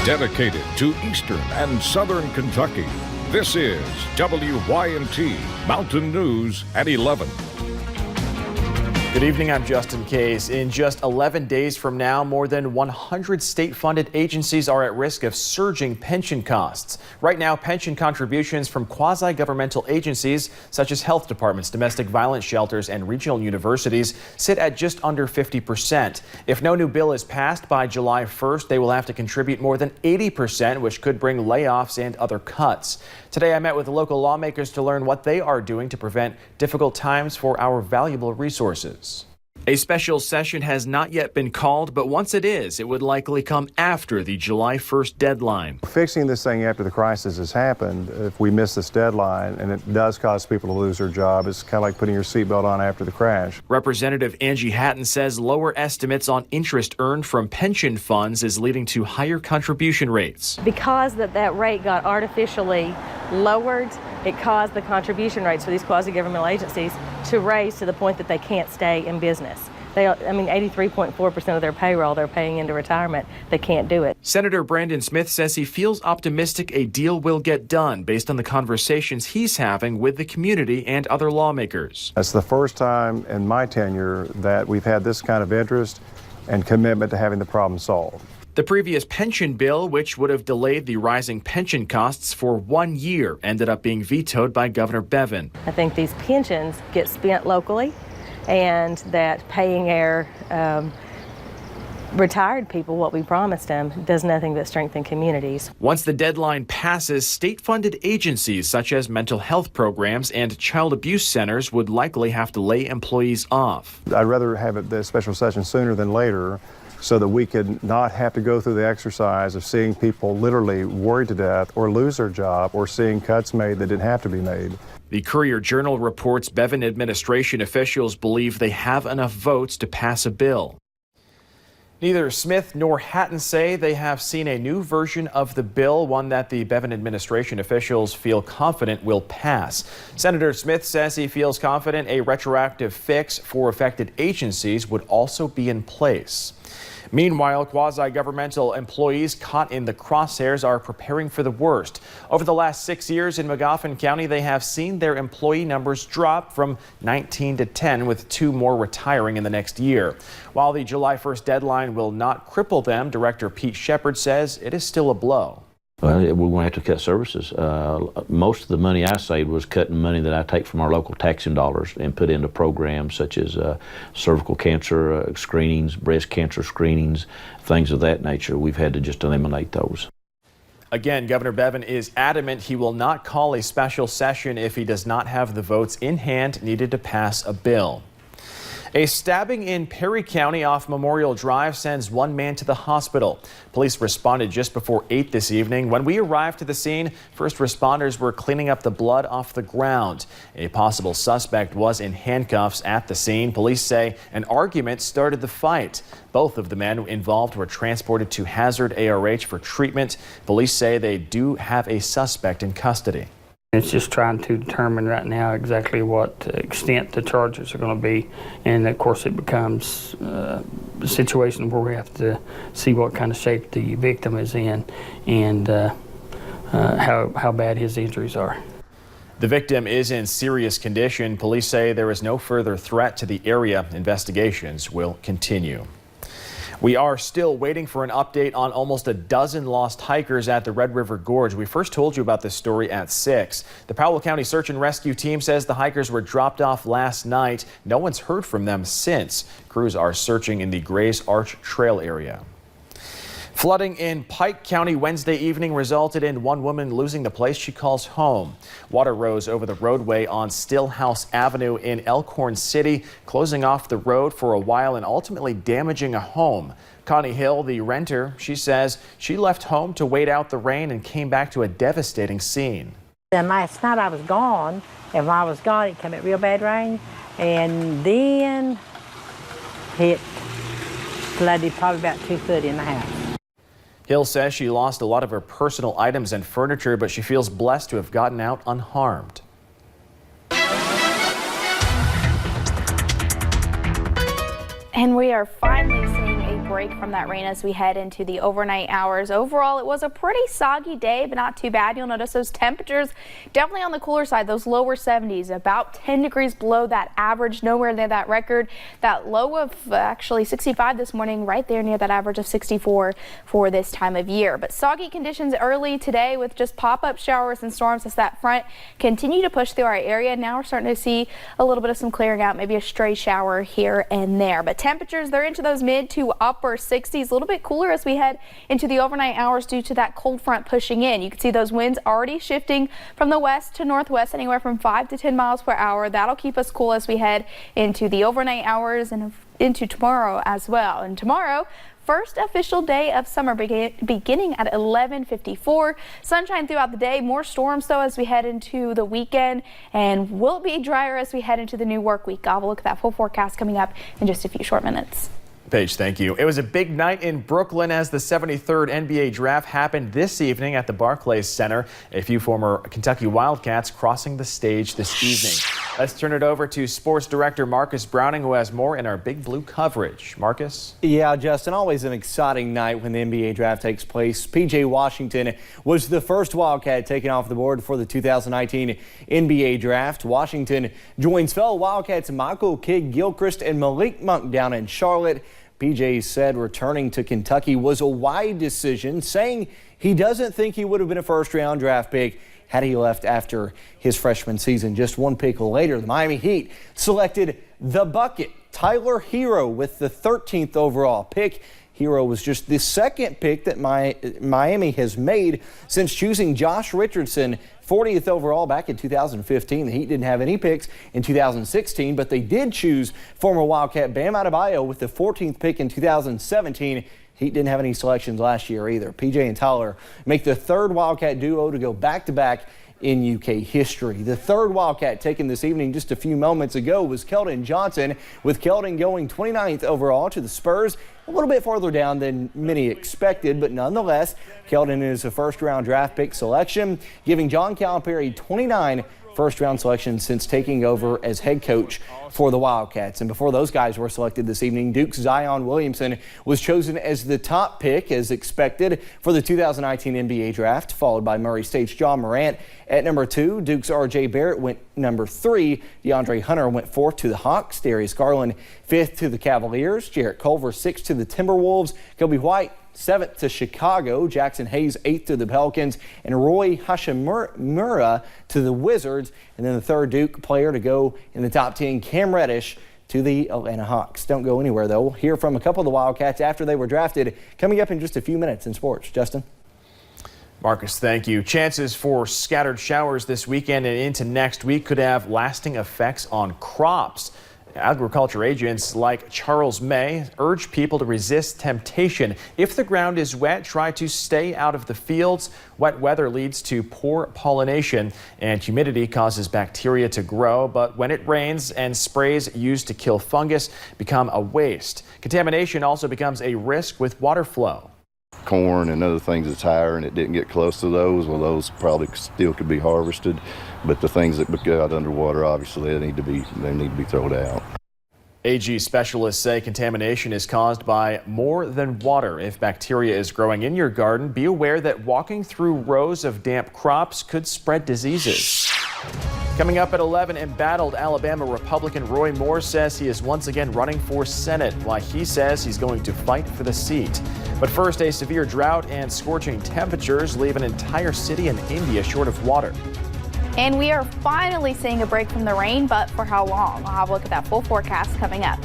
Dedicated to Eastern and Southern Kentucky, this is WYNT Mountain News at 11. Good evening, I'm Justin Case. In just 11 days from now, more than 100 state-funded agencies are at risk of surging pension costs. Right now, pension contributions from quasi-governmental agencies such as health departments, domestic violence shelters, and regional universities sit at just under 50%. If no new bill is passed by July 1st, they will have to contribute more than 80%, which could bring layoffs and other cuts. Today, I met with local lawmakers to learn what they are doing to prevent difficult times for our valuable resources. A special session has not yet been called, but once it is, it would likely come after the July 1st deadline. Fixing this thing after the crisis has happened, if we miss this deadline and it does cause people to lose their job, it's kind of like putting your seatbelt on after the crash. Representative Angie Hatton says lower estimates on interest earned from pension funds is leading to higher contribution rates. Because that rate got artificially lowered, it caused the contribution rates for these quasi-governmental agencies to raise to the point that they can't stay in business. 83.4% of their payroll they're paying into retirement. They can't do it. Senator Brandon Smith says he feels optimistic a deal will get done based on the conversations he's having with the community and other lawmakers. That's the first time in my tenure that we've had this kind of interest and commitment to having the problem solved. The previous pension bill, which would have delayed the rising pension costs for 1 year, ended up being vetoed by Governor Bevin. I think these pensions get spent locally, and that paying our retired people what we promised them does nothing but strengthen communities. Once the deadline passes, state-funded agencies such as mental health programs and child abuse centers would likely have to lay employees off. I'd rather have the special session sooner than later, so that we could not have to go through the exercise of seeing people literally worried to death or lose their job or seeing cuts made that didn't have to be made. The Courier-Journal reports Bevin administration officials believe they have enough votes to pass a bill. Neither Smith nor Hatton say they have seen a new version of the bill, one that the Bevin administration officials feel confident will pass. Senator Smith says he feels confident a retroactive fix for affected agencies would also be in place. Meanwhile, quasi-governmental employees caught in the crosshairs are preparing for the worst. Over the last 6 years in Magoffin County, they have seen their employee numbers drop from 19 to 10, with 2 more retiring in the next year. While the July 1st deadline will not cripple them, Director Pete Shepard says it is still a blow. Well, we're going to have to cut services. Most of the money I saved was cutting money that I take from our local taxing dollars and put into programs such as cervical cancer screenings, breast cancer screenings, things of that nature. We've had to just eliminate those. Again, Governor Bevin is adamant he will not call a special session if he does not have the votes in hand needed to pass a bill. A stabbing in Perry County off Memorial Drive sends 1 man to the hospital. Police responded just before 8 this evening. When we arrived to the scene, first responders were cleaning up the blood off the ground. A possible suspect was in handcuffs at the scene. Police say an argument started the fight. Both of the men involved were transported to Hazard ARH for treatment. Police say they do have a suspect in custody. It's just trying to determine right now exactly what extent the charges are going to be, and of course it becomes a situation where we have to see what kind of shape the victim is in and how bad his injuries are. The victim is in serious condition. Police say there is no further threat to the area. Investigations will continue. We are still waiting for an update on almost a dozen lost hikers at the Red River Gorge. We first told you about this story at 6. The Powell County Search and Rescue Team says the hikers were dropped off last night. No one's heard from them since. Crews are searching in the Grays Arch Trail area. Flooding in Pike County Wednesday evening resulted in one woman losing the place she calls home. Water rose over the roadway on Stillhouse Avenue in Elkhorn City, closing off the road for a while and ultimately damaging a home. Connie Hill, the renter, she says she left home to wait out the rain and came back to a devastating scene. Then last night I was gone, and while I was gone it came at real bad rain, and then it flooded probably about 2 foot in the house. Hill says she lost a lot of her personal items and furniture, but she feels blessed to have gotten out unharmed. And we are finally seeing a break from that rain as we head into the overnight hours. Overall, it was a pretty soggy day, but not too bad. You'll notice those temperatures definitely on the cooler side, those lower 70s, about 10 degrees below that average, nowhere near that record. That low of actually 65 this morning, right there near that average of 64 for this time of year. But soggy conditions early today with just pop-up showers and storms as that front continue to push through our area. Now we're starting to see a little bit of some clearing out, maybe a stray shower here and there. But temperatures, they're into those mid to upper 60s, a little bit cooler as we head into the overnight hours due to that cold front pushing in. You can see those winds already shifting from the west to northwest, anywhere from 5 to 10 miles per hour. That'll keep us cool as we head into the overnight hours and into tomorrow as well. And tomorrow, first official day of summer beginning at 11:54. Sunshine throughout the day, more storms though as we head into the weekend, and will be drier as we head into the new work week. I'll have a look at that full forecast coming up in just a few short minutes. Paige, thank you. It was a big night in Brooklyn as the 73rd NBA draft happened this evening at the Barclays Center. A few former Kentucky Wildcats crossing the stage this evening. Let's turn it over to sports director Marcus Browning, who has more in our Big Blue coverage. Marcus? Yeah, Justin, always an exciting night when the NBA draft takes place. P.J. Washington was the first Wildcat taken off the board for the 2019 NBA draft. Washington joins fellow Wildcats Michael Kidd-Gilchrist and Malik Monk down in Charlotte. P.J. said returning to Kentucky was a wide decision, saying he doesn't think he would have been a first-round draft pick had he left after his freshman season. Just one pick later, the Miami Heat selected the bucket, Tyler Hero, with the 13th overall pick. Hero was just the second pick that Miami has made since choosing Josh Richardson 40th overall back in 2015. The Heat didn't have any picks in 2016, but they did choose former Wildcat Bam Adebayo with the 14th pick in 2017. Heat didn't have any selections last year either. PJ and Tyler make the third Wildcat duo to go back-to-back in UK history. The third Wildcat taken this evening just a few moments ago was Keldon Johnson, with Keldon going 29th overall to the Spurs. A little bit farther down than many expected, but nonetheless, Keldon is a first-round draft pick selection, giving John Calipari 29 first-round selections since taking over as head coach for the Wildcats. And before those guys were selected this evening, Duke's Zion Williamson was chosen as the top pick, as expected, for the 2019 NBA draft, followed by Murray State's John Morant at number 2. Duke's R.J. Barrett went number 3. DeAndre Hunter went 4th to the Hawks. Darius Garland 5th to the Cavaliers. Jarrett Culver 6th to the Timberwolves. Kobe White 7th to Chicago. Jackson Hayes 8th to the Pelicans, and Roy Hachimura to the Wizards. And then the third Duke player to go in the top 10, Cam Reddish, to the Atlanta Hawks. Don't go anywhere though. We'll hear from a couple of the Wildcats after they were drafted, coming up in just a few minutes in sports. Justin? Marcus, thank you. Chances for scattered showers this weekend and into next week could have lasting effects on crops. Agriculture agents like Charles May urge people to resist temptation. If the ground is wet, try to stay out of the fields. Wet weather leads to poor pollination, and humidity causes bacteria to grow. But when it rains and sprays used to kill fungus become a waste. Contamination also becomes a risk with water flow. Corn and other things that's higher and it didn't get close to those, well, those probably still could be harvested, but the things that got underwater, obviously they need to be thrown out. AG specialists say contamination is caused by more than water. If bacteria is growing in your garden, be aware that walking through rows of damp crops could spread diseases. Coming up at 11, embattled Alabama Republican Roy Moore says he is once again running for Senate, while he says he's going to fight for the seat. But first, a severe drought and scorching temperatures leave an entire city in India short of water. And we are finally seeing a break from the rain, but for how long? I'll have a look at that full forecast coming up.